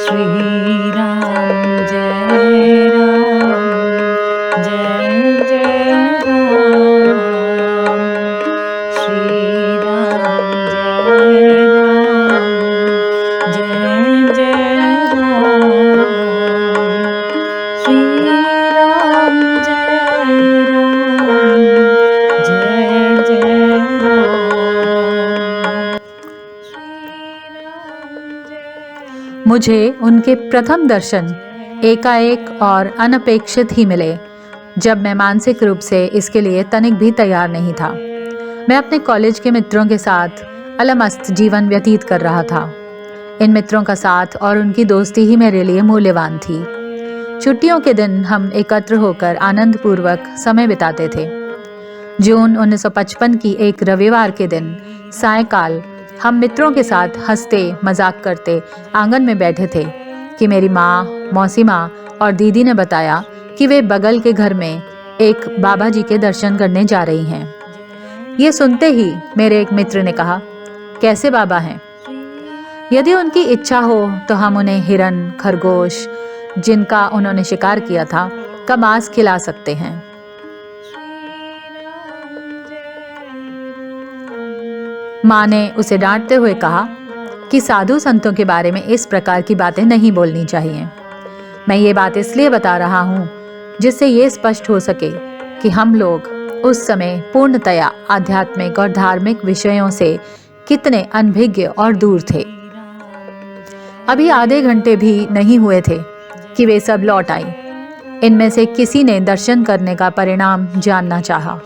श्री राम जय राम जय जय राम। श्री राम जय राम जय जय राम। श्री राम जय राम जय जय राम। मुझे उनके प्रथम दर्शन एकाएक और अनपेक्षित ही मिले, जब मैं मानसिक रूप से इसके लिए तनिक भी तैयार नहीं था। मैं अपने कॉलेज के मित्रों के साथ अलमस्त जीवन व्यतीत कर रहा था। इन मित्रों का साथ और उनकी दोस्ती ही मेरे लिए मूल्यवान थी। छुट्टियों के दिन हम एकत्र होकर आनंदपूर्वक समय बिताते थे। जून 1955 की एक रविवार के दिन सायंकाल हम मित्रों के साथ हंसते मजाक करते आंगन में बैठे थे कि मेरी माँ, मौसी माँ और दीदी ने बताया कि वे बगल के घर में एक बाबा जी के दर्शन करने जा रही हैं। ये सुनते ही मेरे एक मित्र ने कहा, कैसे बाबा हैं? यदि उनकी इच्छा हो तो हम उन्हें हिरन, खरगोश जिनका उन्होंने शिकार किया था का मांस खिला सकते हैं। माँ ने उसे डांटते हुए कहा कि साधु संतों के बारे में इस प्रकार की बातें नहीं बोलनी चाहिए। मैं ये बात इसलिए बता रहा हूँ जिससे ये स्पष्ट हो सके कि हम लोग उस समय पूर्णतया आध्यात्मिक और धार्मिक विषयों से कितने अनभिज्ञ और दूर थे। अभी आधे घंटे भी नहीं हुए थे कि वे सब लौट आई। इनमें से किसी ने दर्शन करने का परिणाम जानना चाहा।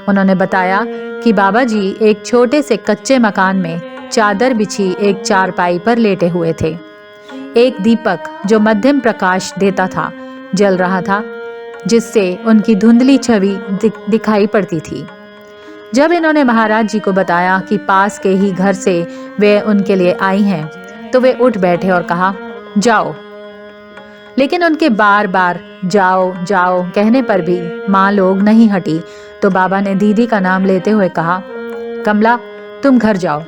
उन्होंने बताया कि बाबा जी एक छोटे से कच्चे मकान में चादर बिछी एक चारपाई पर लेटे हुए थे। एक दीपक जो मध्यम प्रकाश देता था जल रहा था, जिससे उनकी धुंधली छवि दिखाई पड़ती थी। जब इन्होंने महाराज जी को बताया कि पास के ही घर से वे उनके लिए आई हैं, तो वे उठ बैठे और कहा, जाओ। लेकिन उनके बार बार जाओ जाओ कहने पर भी माँ लोग नहीं हटी, तो बाबा ने दीदी का नाम लेते हुए कहा, कमला, तुम घर जाओ।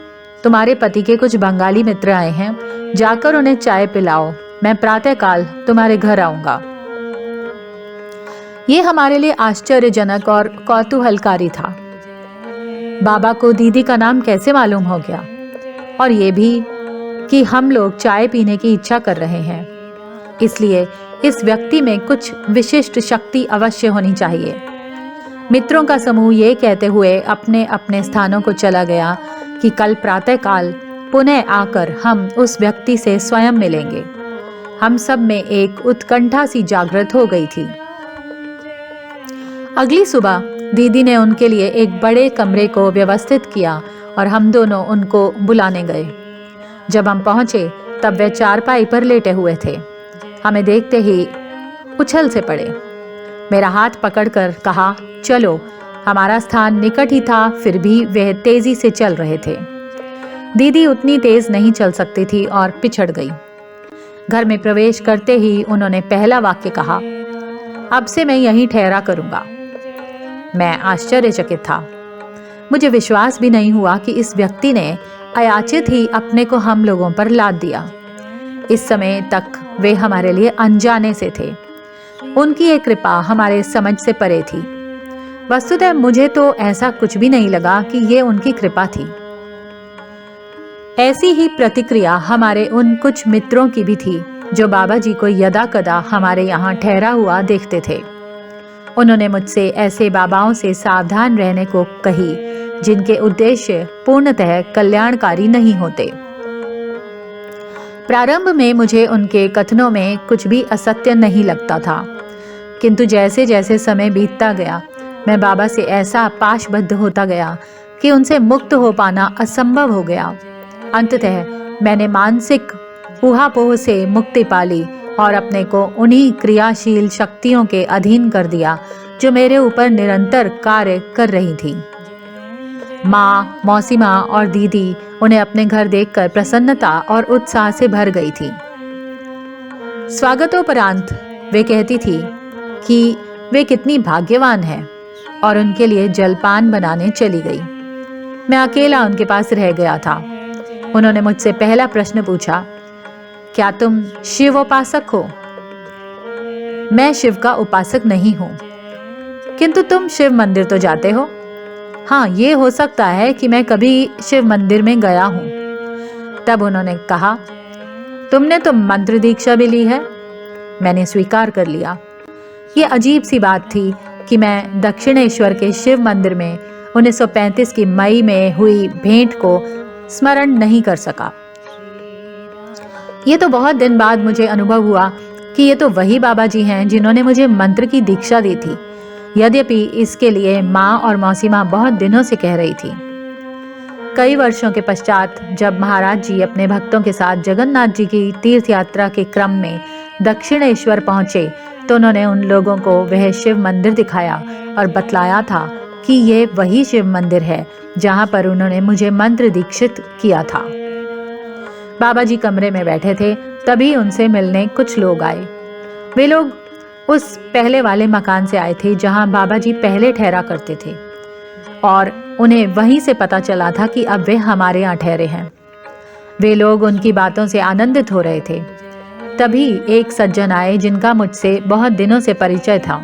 तुम्हारे पति के कुछ बंगाली मित्र आए हैं, जाकर उन्हें चाय पिलाओ। मैं प्रातःकाल तुम्हारे घर आऊंगा। ये हमारे लिए आश्चर्यजनक और कौतूहलकारी था। बाबा को दीदी का नाम कैसे मालूम हो गया, और ये भी कि हम लोग चाय पीने की इच्छा कर रहे हैं। इसलिए इस व्यक्ति में कुछ विशिष्ट शक्ति अवश्य होनी चाहिए। मित्रों का समूह ये कहते हुए अपने अपने स्थानों को चला गया कि कल प्रातःकाल पुनः आकर हम उस व्यक्ति से स्वयं मिलेंगे। हम सब में एक उत्कंठा सी जागृत हो गई थी। अगली सुबह दीदी ने उनके लिए एक बड़े कमरे को व्यवस्थित किया और हम दोनों उनको बुलाने गए। जब हम पहुंचे तब वे चारपाई पर लेटे हुए थे। हमें देखते ही उछल से पड़े। मेरा हाथ पकड़कर कहा, चलो। हमारा स्थान निकट ही था, फिर भी वे तेजी से चल रहे थे। दीदी उतनी तेज नहीं चल सकती थी और पिछड़ गई। घर में प्रवेश करते ही उन्होंने पहला वाक्य कहा, अब से मैं यहीं ठहरा करूंगा। मैं आश्चर्यचकित था। मुझे विश्वास भी नहीं हुआ कि इस व्यक्ति ने अयाचित ही अपने को हम लोगों पर लाद दिया। इस समय तक वे हमारे लिए अनजाने से थे। उनकी एक कृपा हमारे समझ से परे थी। वस्तुतः मुझे तो ऐसा कुछ भी नहीं लगा कि ये उनकी कृपा थी। ऐसी ही प्रतिक्रिया हमारे उन कुछ मित्रों की भी थी जो बाबा जी को यदा कदा हमारे यहाँ ठहरा हुआ देखते थे। उन्होंने मुझसे ऐसे बाबाओं से सावधान रहने को कही जिनके उद्देश्य पूर्णतः कल्याणकारी नहीं होते। प्रारंभ में मुझे उनके कथनों में कुछ भी असत्य नहीं लगता था, किंतु जैसे जैसे समय बीतता गया मैं बाबा से ऐसा पाशबद्ध होता गया कि उनसे मुक्त हो पाना असंभव हो गया। अंततः मैंने मानसिक ऊहापोह से मुक्ति पाली और अपने को उन्हीं क्रियाशील शक्तियों के अधीन कर दिया जो मेरे ऊपर निरंतर कार्य कर रही थी। माँ, मौसी माँ और दीदी उन्हें अपने घर देखकर प्रसन्नता और उत्साह से भर गई थी। स्वागतोपरांत वे कहती थी कि वे कितनी भाग्यवान है और उनके लिए जलपान बनाने चली गई। मैं अकेला उनके पास रह गया था। उन्होंने मुझसे पहला प्रश्न पूछा, क्या तुम शिवोपासक हो? मैं शिव का उपासक नहीं हूं, किंतु तुम शिव मंदिर तो जाते हो। हाँ, ये हो सकता है कि मैं कभी शिव मंदिर में गया हूं। तब उन्होंने कहा, तुमने तो मंत्र दीक्षा भी ली है। मैंने स्वीकार कर लिया। ये अजीब सी बात थी कि मैं दक्षिणेश्वर के शिव मंदिर में 1935 की मई में हुई भेंट को स्मरण नहीं कर सका। ये तो बहुत दिन बाद मुझे अनुभव हुआ कि ये तो वही बाबा जी हैं जिन्होंने मुझे मंत्र की दीक्षा दी थी, यद्यपि इसके लिए माँ और मौसी माँ बहुत दिनों से कह रही थी। कई वर्षों के पश्चात जब महाराज जी अपने भक्तों के साथ जगन्नाथ जी की तीर्थ यात्रा के क्रम में दक्षिणेश्वर पहुंचे तो उन्होंने उन लोगों को वह शिव मंदिर दिखाया और बतलाया था कि ये वही शिव मंदिर है जहां पर उन्होंने मुझे मंत्र दीक्षित किया था। बाबा जी कमरे में बैठे थे, तभी उनसे मिलने कुछ लोग आए। वे लोग उस पहले वाले मकान से आए थे जहां बाबा जी पहले ठहरा करते थे और उन्हें वहीं से पता चला था कि अब वे हमारे यहाँ ठहरे हैं। वे लोग उनकी बातों से आनंदित हो रहे थे। तभी एक सज्जन आए जिनका मुझसे बहुत दिनों से परिचय था।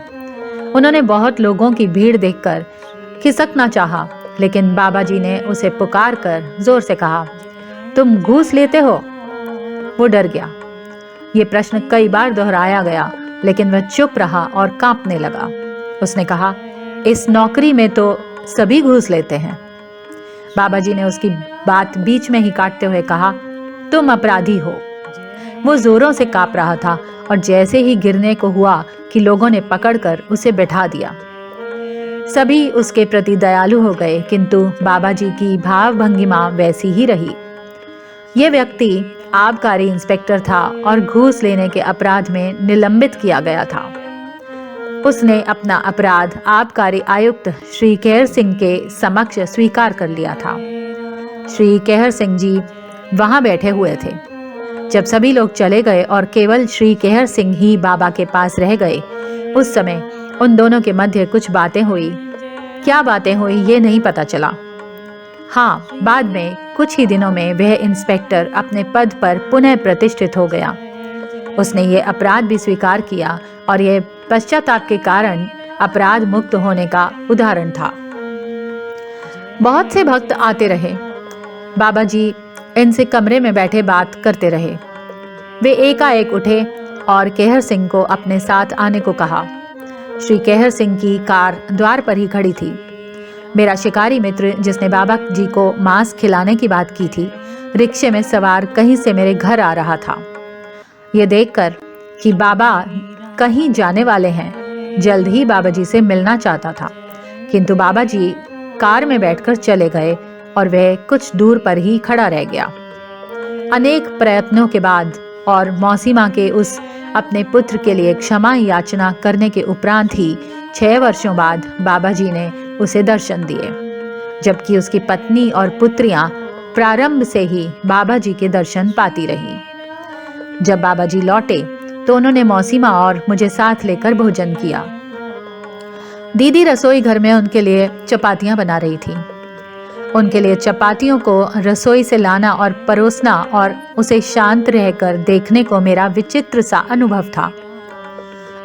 उन्होंने बहुत लोगों की भीड़ देखकर खिसकना चाहा, लेकिन बाबा जी ने उसे पुकार कर जोर से कहा, तुम घूस लेते हो? वो डर गया। ये प्रश्न कई बार दोहराया गया, लेकिन वह चुप रहा और कांपने लगा। उसने कहा, इस नौकरी में तो सभी घूस लेते हैं। बाबा जी ने उसकी बात बीच में ही काटते हुए कहा, तुम अपराधी हो। वो जोरों से कांप रहा था और जैसे ही गिरने को हुआ कि लोगों ने पकड़कर उसे बैठा दिया। सभी उसके प्रति दयालु हो गए, किंतु बाबा जी की भाव भंगिमा वैसी ही रही। ये व्यक्ति आबकारी इंस्पेक्टर था और घूस लेने के अपराध में निलंबित किया गया था। उसने अपना अपराध आबकारी आयुक्त श्री केहर सिंह के समक्ष स्वीकार कर लिया था। श्री केहर सिंह जी वहां बैठे हुए थे। जब सभी लोग चले गए और केवल श्री केहर सिंह ही बाबा के पास रह गए, उस समय उन दोनों के मध्य कुछ बातें हुई। क्या बातें हुई ये नहीं पता चला। हाँ, बाद में कुछ ही दिनों में वह इंस्पेक्टर अपने पद पर पुनः प्रतिष्ठित हो गया। उसने ये अपराध भी स्वीकार किया और यह पश्चाताप के कारण अपराध मुक्त होने का उदाहरण था। बहुत से भक्त आते रहे। बाबा जी इनसे कमरे में बैठे बात करते रहे। वे एकाएक उठे और केहर सिंह को अपने साथ आने को कहा। श्री केहर सिंह की कार द्वार पर ही खड़ी थी। मेरा शिकारी मित्र, जिसने बाबा जी को मांस खिलाने की बात की थी, रिक्शे में सवार कहीं से मेरे घर आ रहा था। ये देखकर कि बाबा कहीं जाने वाले हैं, जल्द ही बाबा जी से मिलना चाहता था, किंतु बाबा जी कार में बैठकर चले गए और वह कुछ दूर पर ही खड़ा रह गया। अनेक प्रयत्नों के बाद और मौसी माँ के उस अपने पुत्र के लिए क्षमा याचना करने के उपरांत ही 6 वर्षों बाद बाबा जी ने उसे दर्शन दिए, जबकि उसकी पत्नी और पुत्रियां प्रारंभ से ही बाबा जी के दर्शन पाती रही। जब बाबा जी लौटे तो उन्होंने मौसी माँ और मुझे साथ लेकर भोजन किया। दीदी रसोई घर में उनके लिए चपातियां बना रही थी। उनके लिए चपातियों को रसोई से लाना और परोसना और उसे शांत रहकर देखने को मेरा विचित्र सा अनुभव था।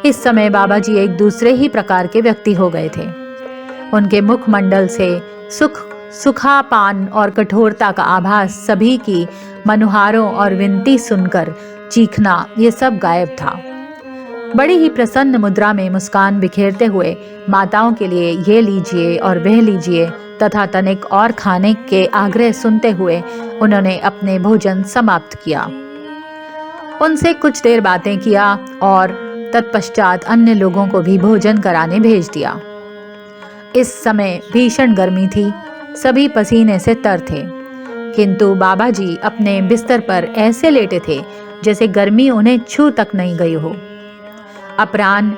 इस समय बाबा जी एक दूसरे ही प्रकार के व्यक्ति हो गए थे। उनके मुखमंडल से सुखापान और कठोरता का आभास, सभी की मनुहारों और विनती सुनकर चीखना, ये सब गायब था। बड़ी ही प्रसन्न मुद्रा में मुस्कान बिखेरते हुए माताओं के लिए ये लीजिए और वह लीजिए तथा तनिक और खाने के आग्रह सुनते हुए उन्होंने अपने भोजन समाप्त किया। उनसे कुछ देर बातें किया और तत्पश्चात अन्य लोगों को भी भोजन कराने भेज दिया। इस समय भीषण गर्मी थी, सभी पसीने से तर थे, किंतु बाबा जी अपने बिस्तर पर ऐसे लेटे थे जैसे गर्मी उन्हें छू तक नहीं गई हो। अपराह्न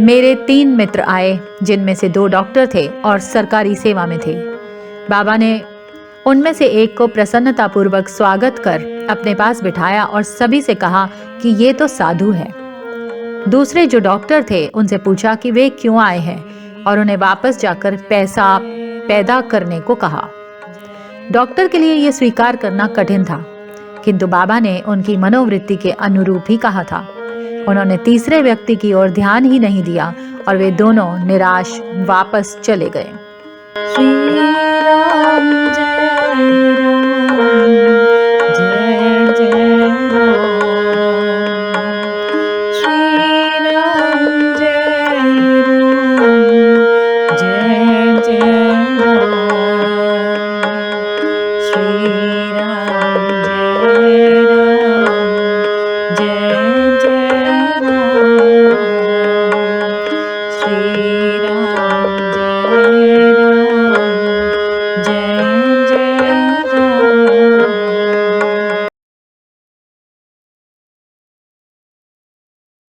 मेरे 3 मित्र आए, जिनमें से 2 डॉक्टर थे और सरकारी सेवा में थे। बाबा ने उनमें से एक को प्रसन्नतापूर्वक स्वागत कर अपने पास बिठाया और सभी से कहा कि ये तो साधु है। दूसरे जो डॉक्टर थे उनसे पूछा कि वे क्यों आए हैं और उन्हें वापस जाकर पैसा पैदा करने को कहा। डॉक्टर के लिए यह स्वीकार करना कठिन था, किंतु बाबा ने उनकी मनोवृत्ति के अनुरूप ही कहा था। उन्होंने तीसरे व्यक्ति की ओर ध्यान ही नहीं दिया और वे दोनों निराश वापस चले गए। श्री राम जय राम, जय जय राम। श्री राम जय राम, जय जय राम। श्री राम जय राम, जय जय राम। श्री